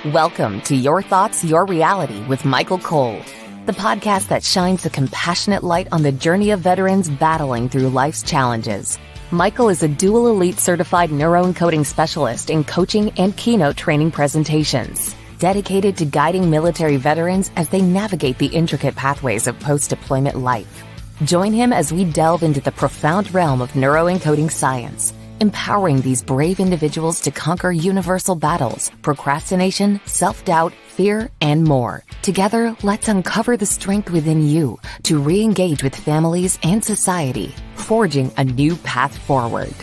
Welcome to Your Thoughts, Your Reality with Michael Cole, the podcast that shines a compassionate light on the journey of veterans battling through life's challenges. Michael is a dual elite certified neuroencoding specialist in coaching and keynote training presentations, dedicated to guiding military veterans as they navigate the intricate pathways of post-deployment life. Join him as we delve into the profound realm of neuroencoding science, empowering these brave individuals to conquer universal battles, procrastination, self-doubt, fear, and more. Together, let's uncover the strength within you to re-engage with families and society, forging a new path forward.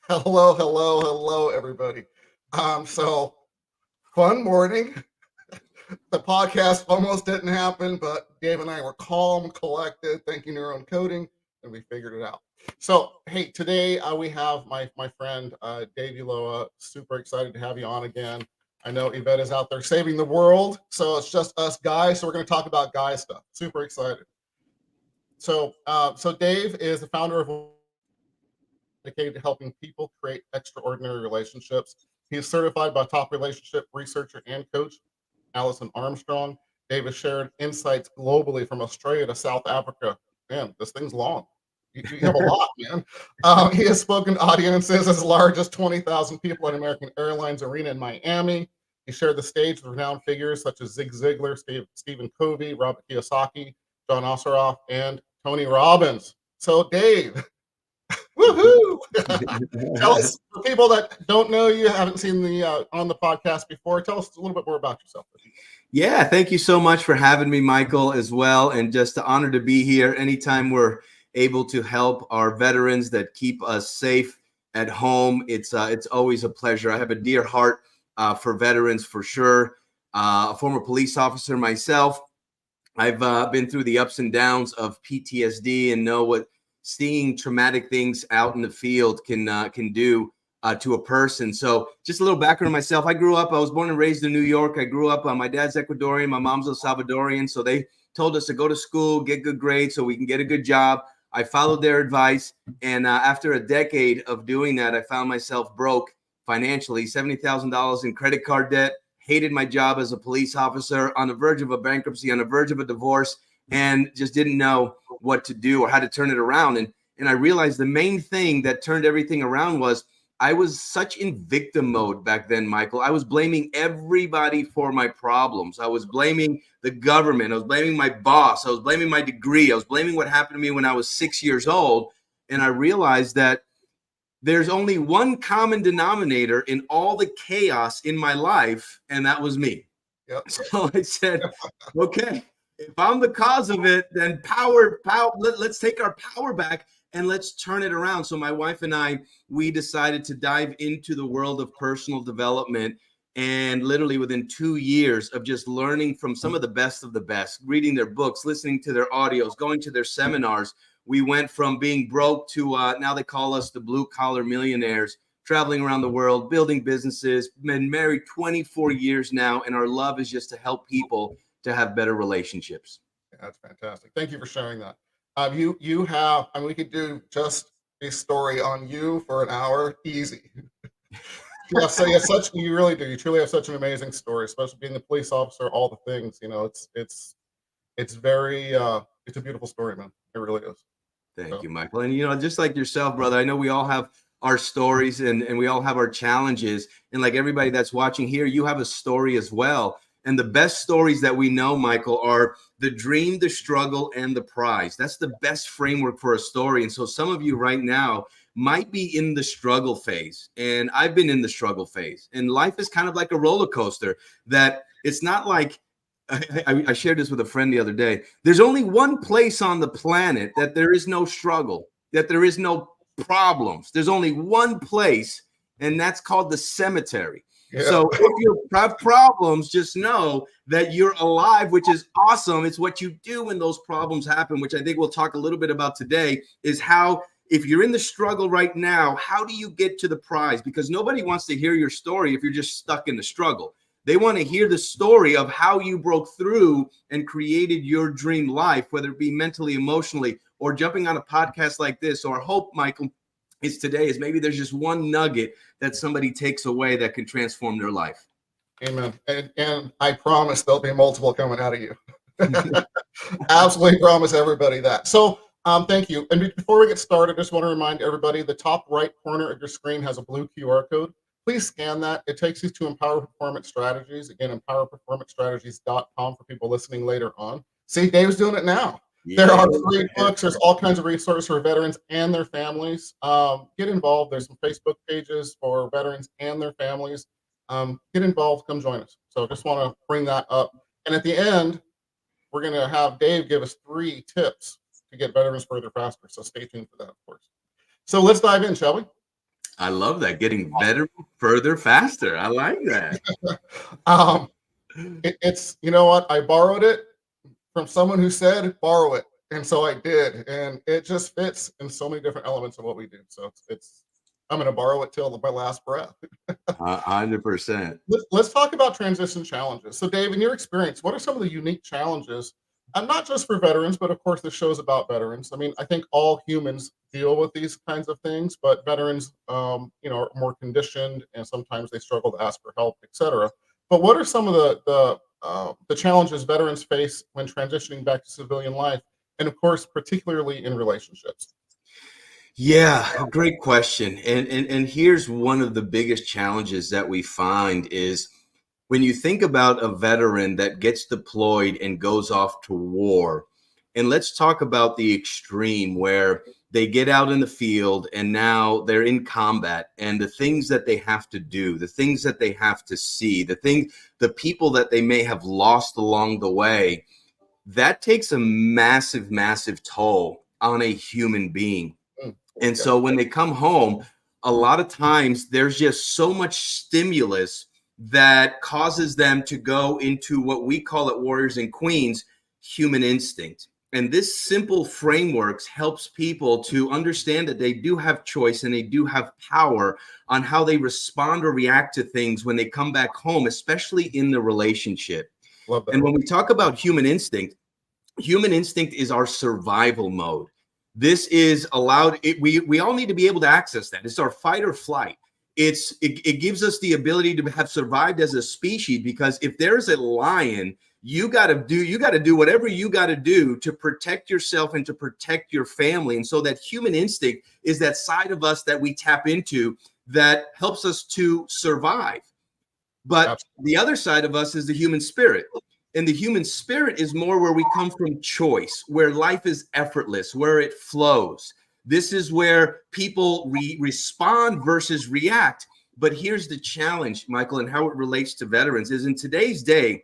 Hello, everybody. So fun morning. The podcast almost didn't happen, but Dave and I were calm, collected, thinking our own coding, and we figured it out. So, hey, today we have my friend Dave Ulloa. Super excited to have you on again. I know Yvette is out there saving the world, so it's just us guys. So we're going to talk about guy stuff. Super excited. So Dave is the founder of dedicated to helping people create extraordinary relationships. He is certified by top relationship researcher and coach Allison Armstrong. Dave has shared insights globally from Australia to South Africa. Man, this thing's long. You have a lot, man. He has spoken to audiences as large as 20,000 people at American Airlines Arena in Miami. He shared the stage with renowned figures such as Zig Ziglar, Stephen Covey, Robert Kiyosaki, John Assaraf, and Tony Robbins. So, Dave, woohoo! Tell us, for people that don't know you, haven't seen the on the podcast before, tell us a little bit more about yourself. Yeah, thank you so much for having me, Michael, as well. And just an honor to be here. Anytime we're able to help our veterans that keep us safe at home, it's always a pleasure. I have a dear heart for veterans, for sure. A former police officer myself. I've been through the ups and downs of PTSD and know what seeing traumatic things out in the field can do to a person. So just a little background on myself. I was born and raised in New York. I grew up, my dad's Ecuadorian, my mom's El Salvadorian. So they told us to go to school, get good grades so we can get a good job. I followed their advice. And after a decade of doing that, I found myself broke financially, $70,000 in credit card debt, hated my job as a police officer, on the verge of a bankruptcy, on the verge of a divorce, and just didn't know what to do or how to turn it around. And I realized the main thing that turned everything around was I was such in victim mode back then, Michael. I was blaming everybody for my problems. I was blaming the government. I was blaming my boss. I was blaming my degree. I was blaming what happened to me when I was 6 years old. And I realized that there's only one common denominator in all the chaos in my life, and that was me. Yep. So I said, okay, if I'm the cause of it, then let's take our power back and let's turn it around. So my wife and I, we decided to dive into the world of personal development. And literally within 2 years of just learning from some of the best, reading their books, listening to their audios, going to their seminars, we went from being broke to now they call us the blue collar millionaires, traveling around the world, building businesses, been married 24 years now. And our love is just to help people to have better relationships. That's fantastic. Thank you for sharing that. You have, we could do just a story on you for an hour, easy. Yeah, so you really do. You truly have such an amazing story, especially being a police officer, all the things, it's very, it's a beautiful story, man. It really is. Thank you, Michael. And, just like yourself, brother, I know we all have our stories and we all have our challenges. And like everybody that's watching here, you have a story as well. And the best stories that we know, Michael, are the dream, the struggle, and the prize. That's the best framework for a story. And so some of you right now might be in the struggle phase. And I've been in the struggle phase. And life is kind of like a roller coaster, that it's not like, I shared this with a friend the other day. There's only one place on the planet that there is no struggle, that there is no problems. There's only one place, and that's called the cemetery. Yeah. So if you have problems, just know that you're alive, which is awesome. It's what you do when those problems happen, which I think we'll talk a little bit about today, is how, if you're in the struggle right now, how do you get to the prize? Because nobody wants to hear your story if you're just stuck in the struggle. They want to hear the story of how you broke through and created your dream life, whether it be mentally, emotionally, or jumping on a podcast like this. Or I hope, Michael, is today is maybe there's just one nugget that somebody takes away that can transform their life. Amen. And I promise there'll be multiple coming out of you. Absolutely promise everybody that. So thank you. And before we get started, I just want to remind everybody, the top right corner of your screen has a blue QR code. Please scan that. It takes you to Empower Performance Strategies. Again, empowerperformancestrategies.com for people listening later on. See, Dave's doing it now. Yeah. There are free books. There's all kinds of resources for veterans and their families. Get involved. There's some Facebook pages for veterans and their families. Get involved. Come join us. So just want to bring that up. And at the end, we're going to have Dave give us 3 tips to get veterans further faster. So stay tuned for that, of course. So let's dive in, shall we? I love that. Getting better, further, faster. I like that. It's, you know what? I borrowed it from someone who said, borrow it. And so I did. And it just fits in so many different elements of what we do. So I'm going to borrow it till my last breath. 100%. Let's talk about transition challenges. So Dave, in your experience, what are some of the unique challenges, and not just for veterans, but of course the show's about veterans. I mean, I think all humans deal with these kinds of things, but veterans, are more conditioned, and sometimes they struggle to ask for help, etc. But what are some of the challenges veterans face when transitioning back to civilian life, and of course, particularly in relationships? Yeah, great question. And here's one of the biggest challenges that we find is when you think about a veteran that gets deployed and goes off to war, and let's talk about the extreme where they get out in the field and now they're in combat, and the things that they have to do, the things that they have to see, the people that they may have lost along the way, that takes a massive, massive toll on a human being. And so when they come home, a lot of times there's just so much stimulus that causes them to go into what we call at Warriors and Queens, human instinct. And this simple framework helps people to understand that they do have choice and they do have power on how they respond or react to things when they come back home, especially in the relationship. Love that. And when we talk about human instinct is our survival mode. This is allowed. We all need to be able to access that. It's our fight or flight. It gives us the ability to have survived as a species, because if there's a lion, you got to do whatever you got to do to protect yourself and to protect your family. And so that human instinct is that side of us that we tap into that helps us to survive. But Absolutely. The other side of us is the human spirit. And the human spirit is more where we come from choice, where life is effortless, where it flows. This is where people respond versus react. But here's the challenge, Michael, and how it relates to veterans is in today's day,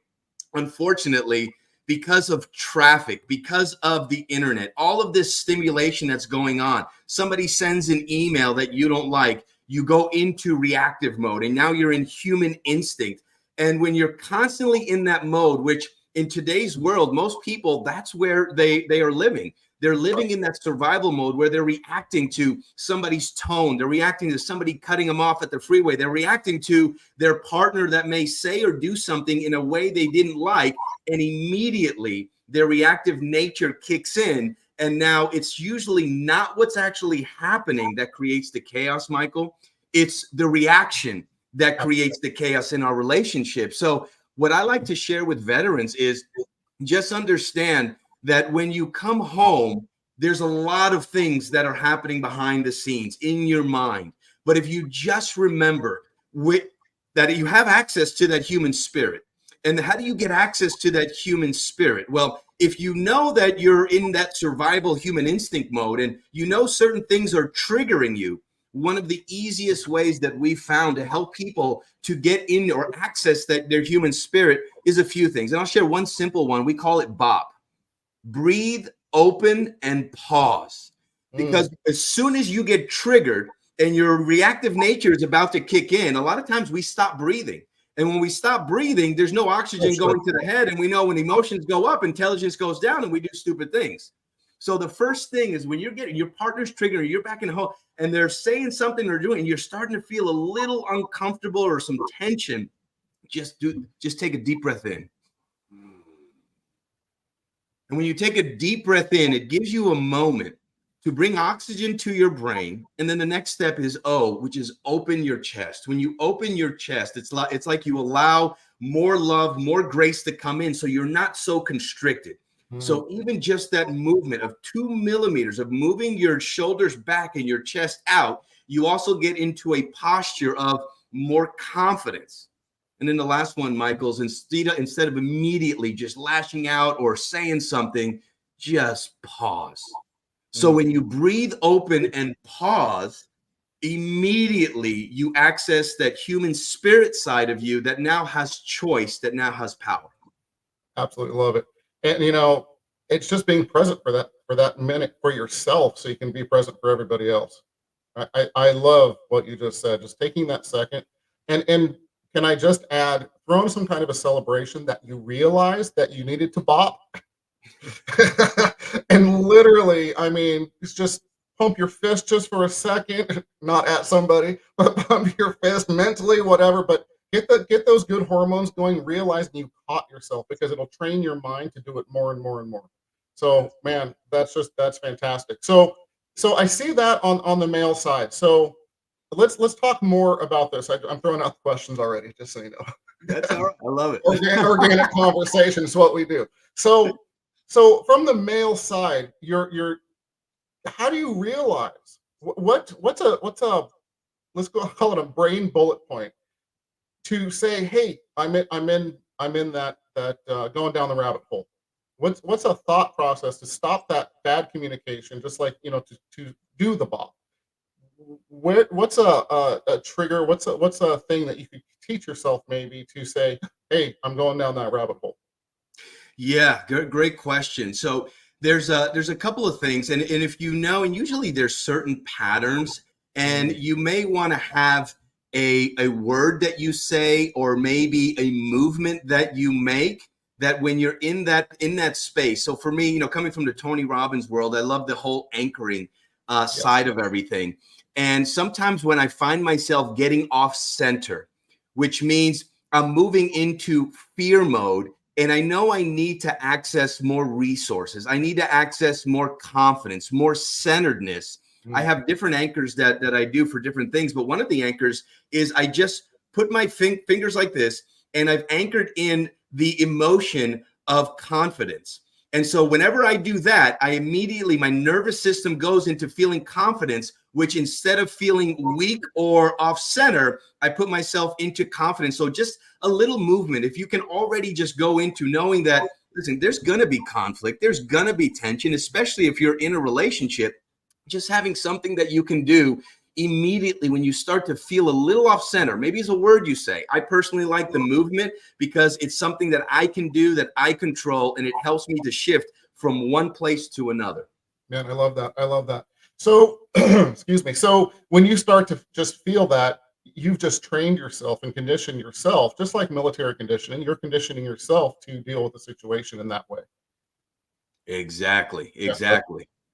unfortunately, because of traffic, because of the internet, all of this stimulation that's going on, somebody sends an email that you don't like, you go into reactive mode, and now you're in human instinct. And when you're constantly in that mode, which in today's world, most people, that's where they are living. They're living in that survival mode where they're reacting to somebody's tone. They're reacting to somebody cutting them off at the freeway. They're reacting to their partner that may say or do something in a way they didn't like. And immediately their reactive nature kicks in. And now it's usually not what's actually happening that creates the chaos, Michael. It's the reaction that creates the chaos in our relationship. So what I like to share with veterans is just understand that when you come home, there's a lot of things that are happening behind the scenes in your mind. But if you just remember that you have access to that human spirit, and how do you get access to that human spirit? Well, if you know that you're in that survival human instinct mode and you know certain things are triggering you, one of the easiest ways that we found to help people to get in or access their human spirit is a few things. And I'll share one simple one. We call it BOP. Breathe, open, and pause. Because as soon as you get triggered and your reactive nature is about to kick in, a lot of times we stop breathing. And when we stop breathing, there's no oxygen going to the head. And we know when emotions go up, intelligence goes down, and we do stupid things. So the first thing is when you're getting your partner's triggered, you're back in home and they're saying something or doing, and you're starting to feel a little uncomfortable or some tension, just take a deep breath in. And when you take a deep breath in, it gives you a moment to bring oxygen to your brain. And then the next step is O, which is open your chest. When you open your chest, it's like you allow more love, more grace to come in, so you're not so constricted. So even just that movement of 2 millimeters of moving your shoulders back and your chest out, you also get into a posture of more confidence. And then the last one, Michael, is instead of immediately just lashing out or saying something, just pause. So when you breathe open and pause, immediately you access that human spirit side of you that now has choice, that now has power. Absolutely love it. And you know, it's just being present for that minute for yourself, so you can be present for everybody else. I love what you just said. Just taking that second, and can I just add, throwing some kind of a celebration that you realized that you needed to bop, and literally, I mean, it's just pump your fist just for a second, not at somebody, but pump your fist mentally, whatever. But get those good hormones going, realizing you caught yourself, because it'll train your mind to do it more and more and more. So man, that's fantastic. So I see that on the male side. So let's talk more about this. I'm throwing out questions already, just so you know. That's all right. I love it. Organic conversation is what we do. So from the male side, you're how do you realize what's a let's go call it a brain bullet point to say, hey, I'm in that going down the rabbit hole. What's a thought process to stop that bad communication, just like, you know, to do the bop? What's a trigger? What's a thing that you could teach yourself maybe to say, hey, I'm going down that rabbit hole? Yeah, great question. So there's a couple of things, and if you know, and usually there's certain patterns, and you may want to have a word that you say, or maybe a movement that you make, that when you're in that space. So for me, you know, coming from the Tony Robbins world, I love the whole anchoring side of everything. And sometimes when I find myself getting off center, which means I'm moving into fear mode, and I know I need to access more resources, I need to access more confidence, more centeredness. I have different anchors that I do for different things. But one of the anchors is I just put my fingers like this, and I've anchored in the emotion of confidence. And so whenever I do that, I immediately, my nervous system goes into feeling confidence, which instead of feeling weak or off center, I put myself into confidence. So just a little movement, if you can already just go into knowing that, listen, there's going to be conflict, there's going to be tension, especially if you're in a relationship, just having something that you can do immediately when you start to feel a little off center. Maybe it's a word you say. I personally like the movement because it's something that I can do, that I control, and it helps me to shift from one place to another. Man, I love that. I love that. So, excuse me. So when you start to just feel that, you've just trained yourself and conditioned yourself, just like military conditioning, you're conditioning yourself to deal with the situation in that way. Exactly. Yeah,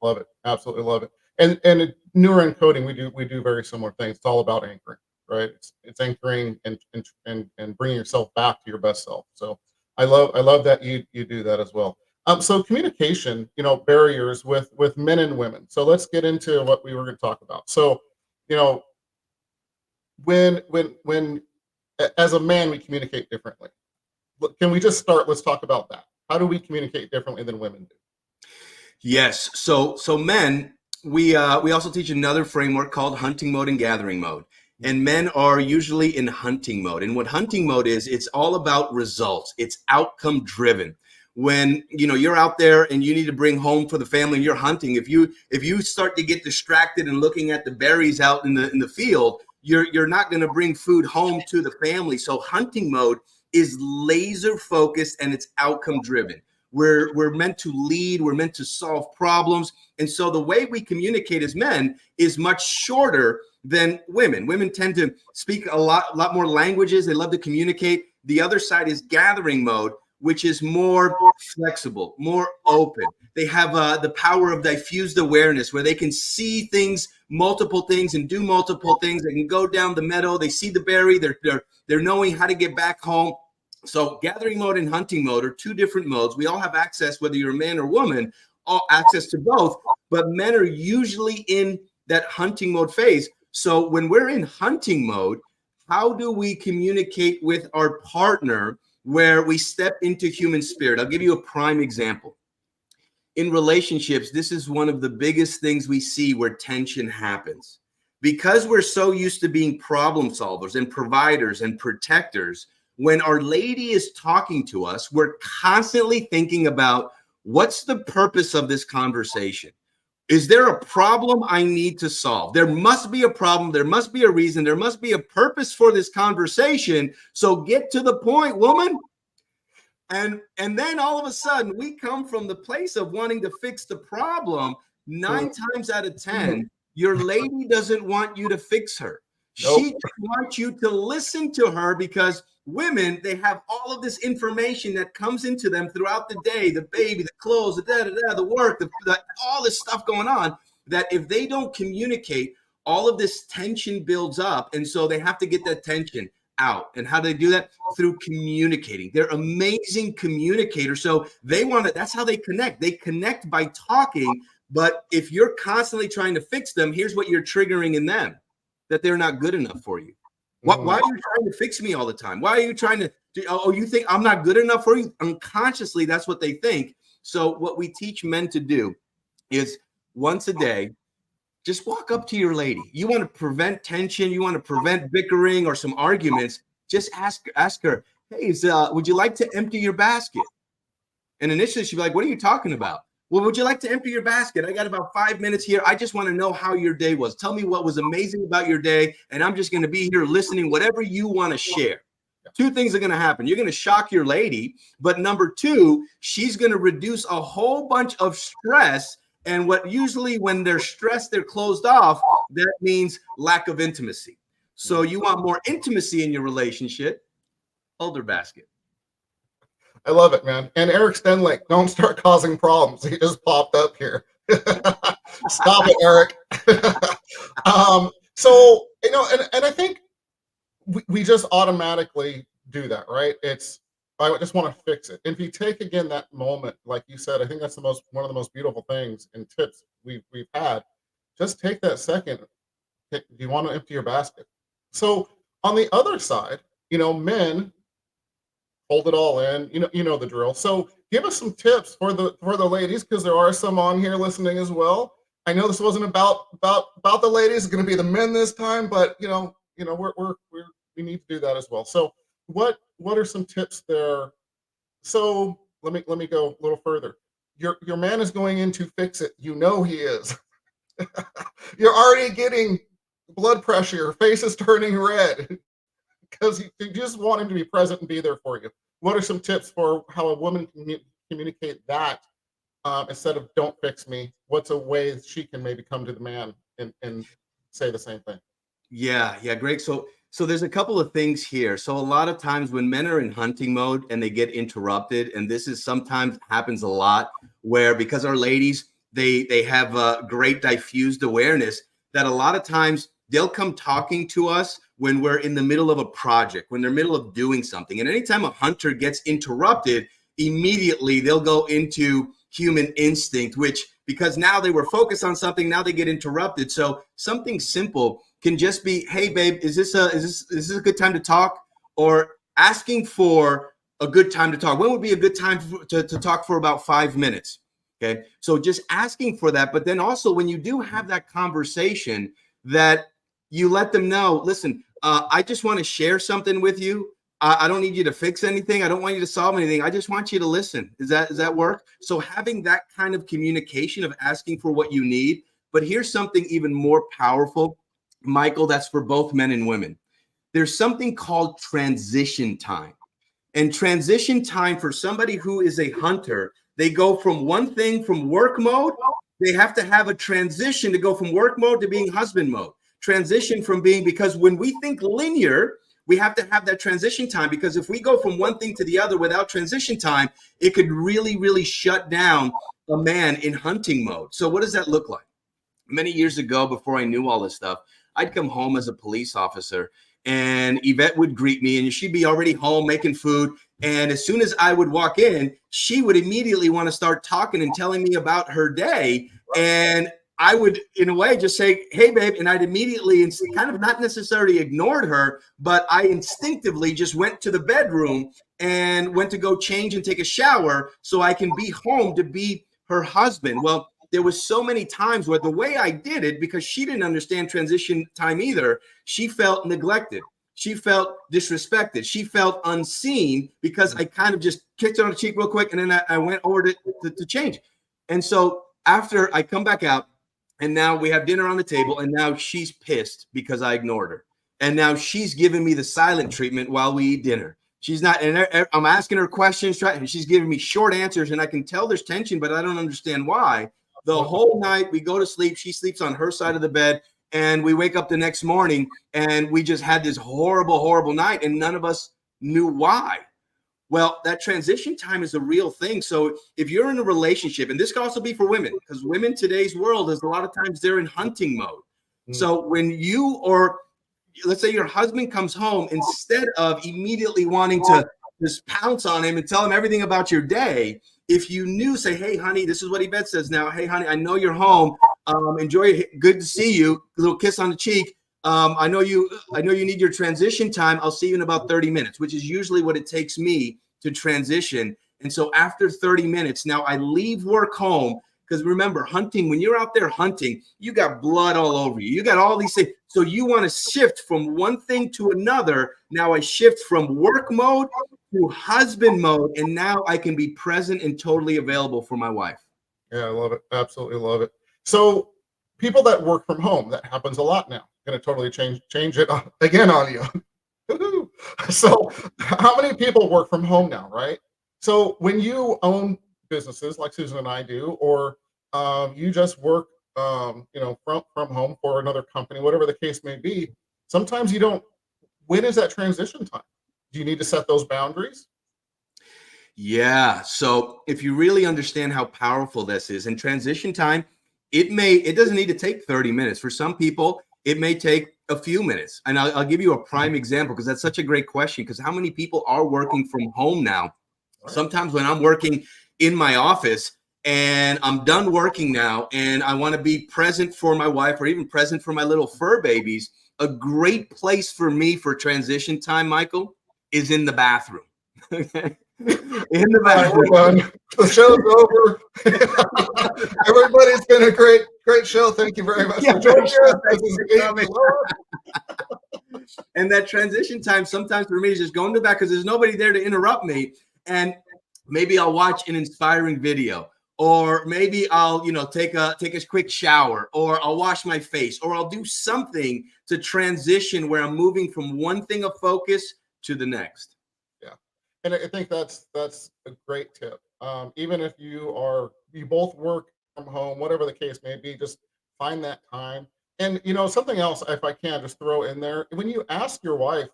love it. Absolutely love it. And in neural encoding, we do very similar things. It's all about anchoring, right? It's anchoring and bringing yourself back to your best self. So I love that you do that as well. So communication, you know, barriers with men and women. So let's get into what we were going to talk about. So, you know, when as a man we communicate differently. Can we just start? Let's talk about that. How do we communicate differently than women do? Yes. So men, we also teach another framework called hunting mode and gathering mode. And men are usually in hunting mode. And what hunting mode is, it's all about results. It's outcome driven. When, you know, you're out there and you need to bring home for the family and you're hunting, if you start to get distracted and looking at the berries out in the field, you're not going to bring food home to the family. So hunting mode is laser focused and it's outcome driven. We're meant to lead. We're meant to solve problems. And so the way we communicate as men is much shorter than women. Women tend to speak a lot more languages. They love to communicate. The other side is gathering mode, which is more flexible, more open. They have the power of diffused awareness, where they can see things, multiple things, and do multiple things. They can go down the meadow. They see the berry. They're knowing how to get back home. So gathering mode and hunting mode are two different modes. We all have access, whether you're a man or woman, all access to both, but men are usually in that hunting mode phase. So when we're in hunting mode, how do we communicate with our partner where we step into human spirit? I'll give you a prime example. In relationships, this is one of the biggest things we see where tension happens. Because we're so used to being problem solvers and providers and protectors, when our lady is talking to us, we're constantly thinking about what's the purpose of this conversation? Is there a problem I need to solve? There must be a problem. There must be a reason. There must be a purpose for this conversation. So get to the point, woman. And then all of a sudden we come from the place of wanting to fix the problem. 9 times out of 10, your lady doesn't want you to fix her. Nope. She just wants you to listen to her, because women, they have all of this information that comes into them throughout the day, the baby, the clothes, the work, all this stuff going on, that if they don't communicate, all of this tension builds up. And so they have to get that tension out. And how do they do that? Through communicating. They're amazing communicators. So they want to, that's how they connect. They connect by talking. But if you're constantly trying to fix them, here's what you're triggering in them, that they're not good enough for you. Why are you trying to fix me all the time? Why are you trying to you think I'm not good enough for you? Unconsciously, that's what they think. So what we teach men to do is once a day, just walk up to your lady. You want to prevent tension. You want to prevent bickering or some arguments. Just ask her, hey, would you like to empty your basket? And initially she'd be like, what are you talking about? Well, would you like to empty your basket? I got about 5 minutes here. I just want to know how your day was. Tell me what was amazing about your day. And I'm just going to be here listening, whatever you want to share. 2 things are going to happen. You're going to shock your lady. But number 2, she's going to reduce a whole bunch of stress. And what usually when they're stressed, they're closed off. That means lack of intimacy. So you want more intimacy in your relationship, hold her basket. I love it, man. And Eric Stenlake, don't start causing problems. He just popped up here. Stop it, Eric. So, and I think we just automatically do that, right? I just want to fix it. And if you take again that moment, like you said, I think that's one of the most beautiful things and tips we've had. Just take that second. Do you want to empty your basket? So on the other side, men hold it all in. You know the drill. So give us some tips for the ladies, because there are some on here listening as well. I know this wasn't about the ladies. It's going to be the men this time, but we need to do that as well. So what are some tips there? So let me go a little further. Your man is going in to fix it. He is. You're already getting blood pressure. Your face is turning red because you just want him to be present and be there for you. What are some tips for how a woman can communicate that instead of "don't fix me"? What's a way she can maybe come to the man and say the same thing? Yeah, great. So there's a couple of things here. So a lot of times when men are in hunting mode and they get interrupted, and this is sometimes happens a lot, where because our ladies, they have a great diffused awareness, that a lot of times they'll come talking to us when we're in the middle of a project, when they're middle of doing something. And anytime a hunter gets interrupted, immediately they'll go into human instinct, which because now they were focused on something, now they get interrupted. So something simple can just be, hey babe, is this a good time to talk? Or asking for a good time to talk. When would be a good time to talk for about 5 minutes? Okay. So just asking for that. But then also when you do have that conversation, that you let them know, listen, I just want to share something with you. I don't need you to fix anything. I don't want you to solve anything. I just want you to listen. Does that work? So having that kind of communication of asking for what you need. But here's something even more powerful, Michael, that's for both men and women. There's something called transition time. And transition time for somebody who is a hunter, they go from one thing from work mode. They have to have a transition to go from work mode to being husband mode. Transition from being, because when we think linear, we have to have that transition time, because if we go from one thing to the other without transition time, it could really, really shut down a man in hunting mode. So what does that look like? Many years ago, before I knew all this stuff, I'd come home as a police officer and Yvette would greet me, and she'd be already home making food. And as soon as I would walk in, she would immediately want to start talking and telling me about her day. And I would, in a way, just say, hey, babe. And I'd immediately, and kind of not necessarily ignored her, but I instinctively just went to the bedroom and went to go change and take a shower so I can be home to be her husband. Well, there was so many times where the way I did it, because she didn't understand transition time either, she felt neglected. She felt disrespected. She felt unseen because I kind of just kicked her on the cheek real quick, and then I went over to change. And so after I come back out, and now we have dinner on the table, and now she's pissed because I ignored her. And now she's giving me the silent treatment while we eat dinner. She's not, and I'm asking her questions, and she's giving me short answers, and I can tell there's tension, but I don't understand why. The whole night we go to sleep, she sleeps on her side of the bed, and we wake up the next morning, and we just had this horrible, horrible night, and none of us knew why. Well, that transition time is a real thing. So if you're in a relationship, and this can also be for women, because women today's world is a lot of times they're in hunting mode. So when you, or let's say your husband comes home, instead of immediately wanting to just pounce on him and tell him everything about your day, if you knew, say, hey, honey, this is what Yvette says now. Hey, honey, I know you're home. Enjoy it. Good to see you. A little kiss on the cheek. I know you need your transition time. I'll see you in about 30 minutes, which is usually what it takes me to transition. And so after 30 minutes, now I leave work home, because remember, hunting, when you're out there hunting, you got blood all over you. You got all these things. So you want to shift from one thing to another. Now I shift from work mode to husband mode, and now I can be present and totally available for my wife. Yeah, I love it. Absolutely love it. So people that work from home, that happens a lot now. Going to totally change it again on you. So how many people work from home now, right? So when you own businesses like Susan and I do, or you just work from home for another company, whatever the case may be, sometimes you don't. When is that transition time? Do you need to set those boundaries? Yeah. So if you really understand how powerful this is, in transition time, it doesn't need to take 30 minutes. For some people, it may take a few minutes. And I'll give you a prime example, because that's such a great question, because how many people are working from home now? Right. Sometimes when I'm working in my office and I'm done working now, and I want to be present for my wife, or even present for my little fur babies, a great place for me for transition time, Michael, is in the bathroom. Okay. In the bathroom. The show's over. Everybody, it's been a great show. Thank you very much for joining us. And that transition time sometimes for me is just going to the back, because there's nobody there to interrupt me. And maybe I'll watch an inspiring video, or maybe I'll take a quick shower, or I'll wash my face, or I'll do something to transition where I'm moving from one thing of focus to the next. And I think that's a great tip. Even if you both work from home, whatever the case may be, just find that time. And something else, if I can just throw in there, when you ask your wife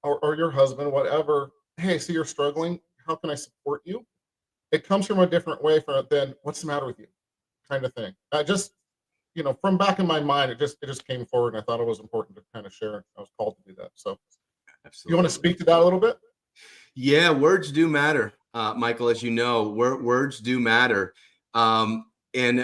or your husband, whatever, hey, so you're struggling, how can I support you? It comes from a different way than what's the matter with you, kind of thing. From back in my mind, it just came forward, and I thought it was important to kind of share. I was called to do that. So, absolutely. You want to speak to that a little bit? Yeah, words do matter, Michael, as you know, words do matter. And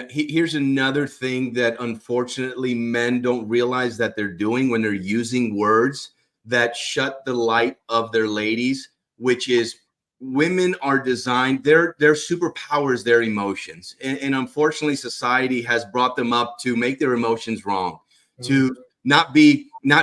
here's another thing that unfortunately men don't realize that they're doing when they're using words that shut the light of their ladies, which is, women are designed, their superpower is their emotions. And unfortunately, society has brought them up to make their emotions wrong, to not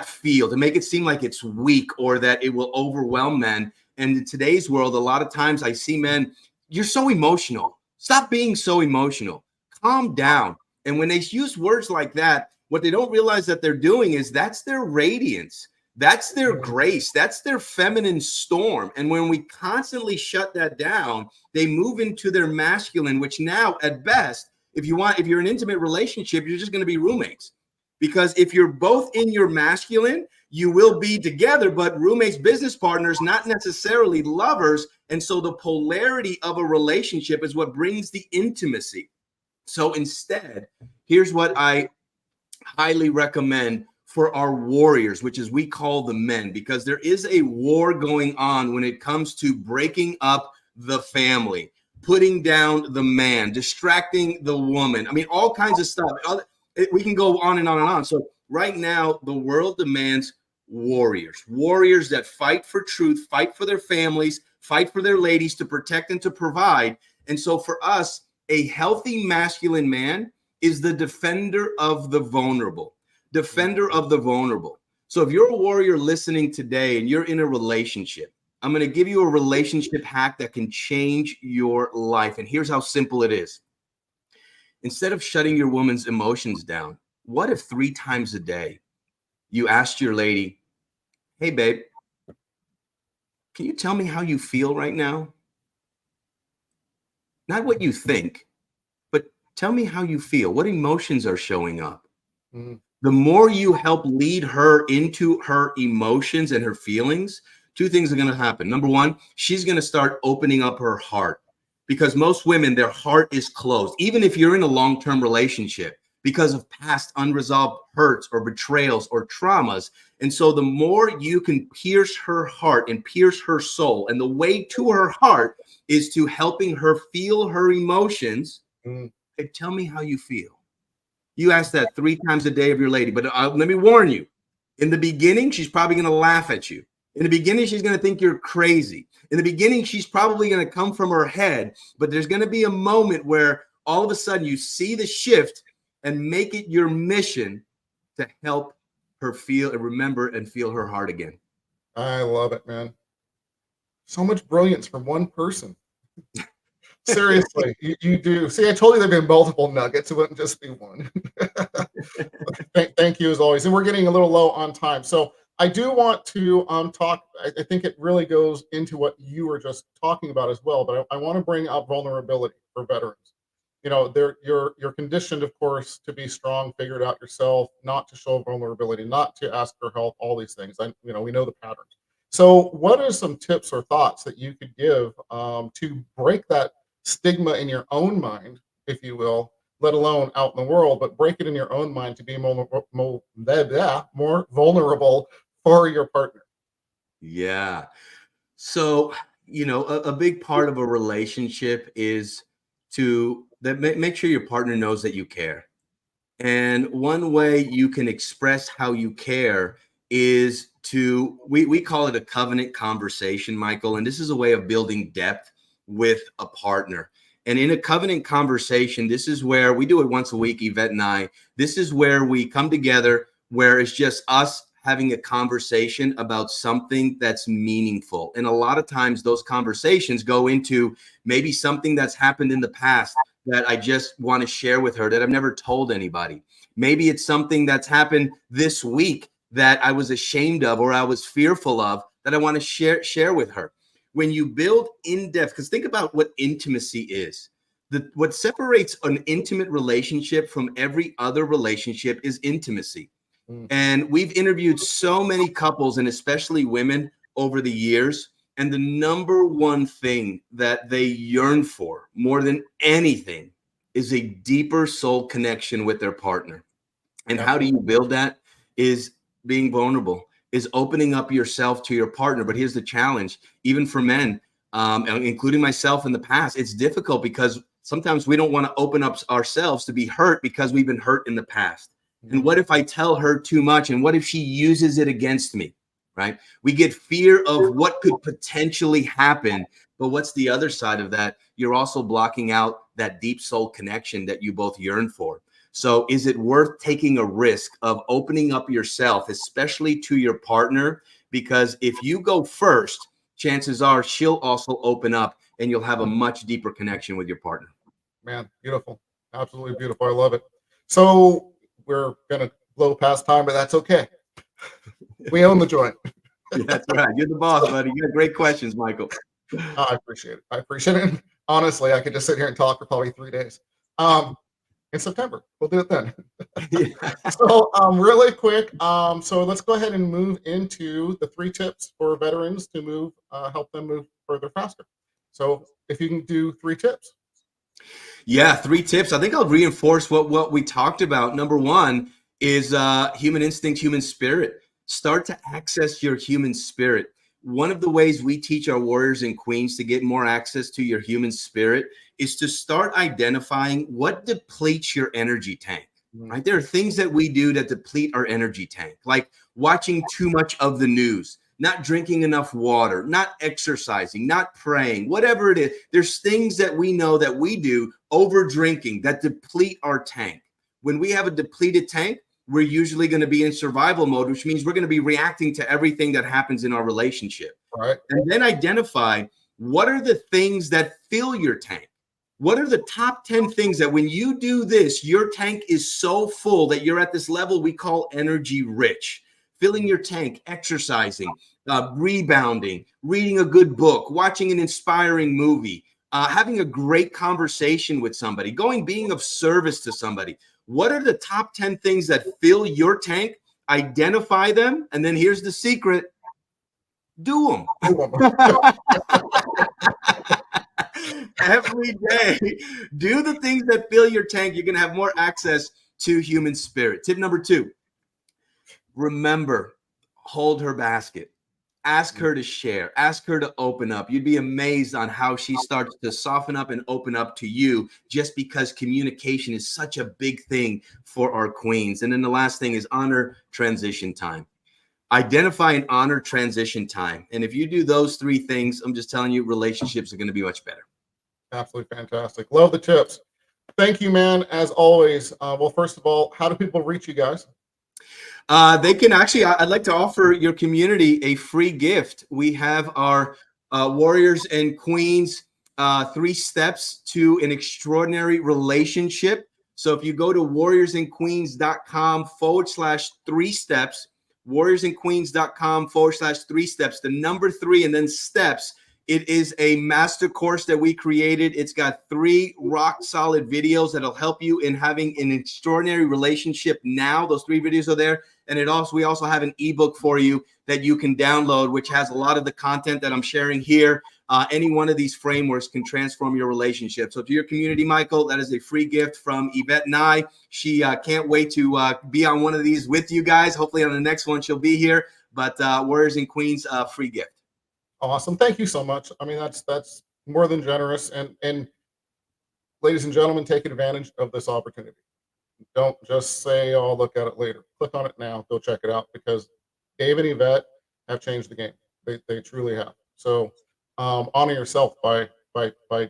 feel, to make it seem like it's weak, or that it will overwhelm men. And in today's world, a lot of times I see men, you're so emotional. Stop being so emotional. Calm down. And when they use words like that, what they don't realize that they're doing is that's their radiance. That's their grace. That's their feminine storm. And when we constantly shut that down, they move into their masculine, which now at best, if you're in an intimate relationship, you're just going to be roommates. Because if you're both in your masculine, you will be together, but roommates, business partners, not necessarily lovers. And so the polarity of a relationship is what brings the intimacy. So instead, here's what I highly recommend for our warriors, which is we call the men, because there is a war going on when it comes to breaking up the family, putting down the man, distracting the woman. I mean, all kinds of stuff. We can go on and on and on. So right now, the world demands warriors that fight for truth, fight for their families, fight for their ladies, to protect and to provide. And so for us, a healthy masculine man is the defender of the vulnerable. So if you're a warrior listening today and you're in a relationship, I'm going to give you a relationship hack that can change your life. And here's how simple it is. Instead of shutting your woman's emotions down, what if 3 times a day you asked your lady, hey, babe, can you tell me how you feel right now? Not what you think, but tell me how you feel. What emotions are showing up? Mm. The more you help lead her into her emotions and her feelings, 2 things are going to happen. Number 1, she's going to start opening up her heart, because most women, their heart is closed, even if you're in a long-term relationship, because of past unresolved hurts or betrayals or traumas. And so the more you can pierce her heart and pierce her soul, and the way to her heart is to helping her feel her emotions. Hey, tell me how you feel. You ask that 3 times a day of your lady, but let me warn you, in the beginning, she's probably going to laugh at you. In the beginning, she's going to think you're crazy. In the beginning, she's probably going to come from her head, but there's going to be a moment where all of a sudden you see the shift and make it your mission to help her feel and remember and feel her heart again. I love it, man. So much brilliance from one person. Seriously, you do. See, I told you there'd be multiple nuggets. It wouldn't just be one. Thank you as always. And we're getting a little low on time. So I do want to talk. I think it really goes into what you were just talking about as well. But I want to bring up vulnerability for veterans. You know, you're conditioned, of course, to be strong, figure it out yourself, not to show vulnerability, not to ask for help, all these things. We know the patterns. So what are some tips or thoughts that you could give to break that stigma in your own mind, if you will, let alone out in the world, but break it in your own mind to be more vulnerable for your partner? Yeah. So, a big part of a relationship is to make sure your partner knows that you care. And one way you can express how you care is we call it a covenant conversation, Michael. And this is a way of building depth with a partner. And in a covenant conversation, this is where we do it once a week, Yvette and I. This is where we come together, where it's just us having a conversation about something that's meaningful. And a lot of times those conversations go into maybe something that's happened in the past that I just want to share with her that I've never told anybody. Maybe it's something that's happened this week that I was ashamed of or I was fearful of that I want to share with her. When you build in-depth, because think about what intimacy is. What separates an intimate relationship from every other relationship is intimacy. And we've interviewed so many couples, and especially women, over the years. And the number one thing that they yearn for more than anything is a deeper soul connection with their partner. And how do you build that? Is being vulnerable, is opening up yourself to your partner. But here's the challenge, even for men, including myself in the past, it's difficult because sometimes we don't want to open up ourselves to be hurt because we've been hurt in the past. And what if I tell her too much? And what if she uses it against me, right? We get fear of what could potentially happen. But what's the other side of that? You're also blocking out that deep soul connection that you both yearn for. So is it worth taking a risk of opening up yourself, especially to your partner? Because if you go first, chances are she'll also open up and you'll have a much deeper connection with your partner. Man, beautiful. Absolutely beautiful. I love it. So we're going to blow past time, but that's okay. We own the joint. That's right. You're the boss, buddy. You got great questions, Michael. I appreciate it. And honestly, I could just sit here and talk for probably 3 days. In September, we'll do it then. So really quick, so let's go ahead and move into the 3 tips for veterans to help them move further faster. So if you can do 3 tips. Yeah, 3 tips. I think I'll reinforce what we talked about. Number 1 is human instinct, human spirit. Start to access your human spirit. One of the ways we teach our warriors and queens to get more access to your human spirit is to start identifying what depletes your energy tank, right? There are things that we do that deplete our energy tank, like watching too much of the news, not drinking enough water, not exercising, not praying, whatever it is. There's things that we know that we do, over drinking, that deplete our tank. When we have a depleted tank, we're usually going to be in survival mode, which means we're going to be reacting to everything that happens in our relationship. Right. And then identify what are the things that fill your tank. What are the top 10 things that when you do this, your tank is so full that you're at this level we call energy rich? Filling your tank, exercising, rebounding, reading a good book, watching an inspiring movie, having a great conversation with somebody, being of service to somebody. What are the top 10 things that fill your tank? Identify them. And then here's the secret. Do them. Every day. Do the things that fill your tank. You're going to have more access to human spirit. Tip number 2. Remember, hold her basket. Ask her to share. Ask her to open up. You'd be amazed on how she starts to soften up and open up to you, just because communication is such a big thing for our queens. And then the last thing is honor transition time. Identify and honor transition time. And if you do those 3 things, I'm just telling you, relationships are going to be much better. Absolutely fantastic. Love the tips. Thank you, man. As always. Well, first of all, how do people reach you guys? They can actually, I'd like to offer your community a free gift. We have our Warriors and Queens 3 steps to an extraordinary relationship. So if you go to warriorsandqueens.com/3 steps, warriorsandqueens.com/3 steps, the number 3 and then steps. It is a master course that we created. It's got 3 rock solid videos that'll help you in having an extraordinary relationship now. Those 3 videos are there. And we also have an ebook for you that you can download, which has a lot of the content that I'm sharing here. Any one of these frameworks can transform your relationship. So to your community, Michael, that is a free gift from Yvette and I. She can't wait to be on one of these with you guys. Hopefully on the next one, she'll be here. But Warriors and Queens, free gift. Awesome. Thank you so much. I mean, that's more than generous. And ladies and gentlemen, take advantage of this opportunity. Don't just say, oh, I'll look at it later. Click on it now. Go check it out, because Dave and Yvette have changed the game. They truly have. So honor yourself by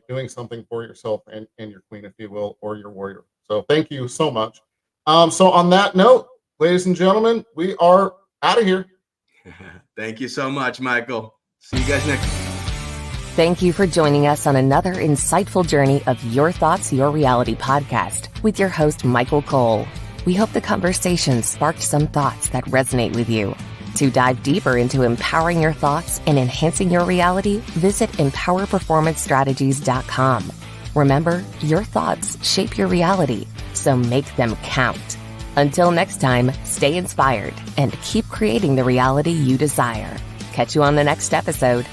doing something for yourself and your queen, if you will, or your warrior. So thank you so much. So on that note, ladies and gentlemen, we are out of here. Thank you so much, Michael. See you guys next time. Thank you for joining us on another insightful journey of Your Thoughts, Your Reality podcast with your host, Michael Cole. We hope the conversation sparked some thoughts that resonate with you. To dive deeper into empowering your thoughts and enhancing your reality, visit empowerperformancestrategies.com. Remember, your thoughts shape your reality, so make them count. Until next time, stay inspired and keep creating the reality you desire. Catch you on the next episode.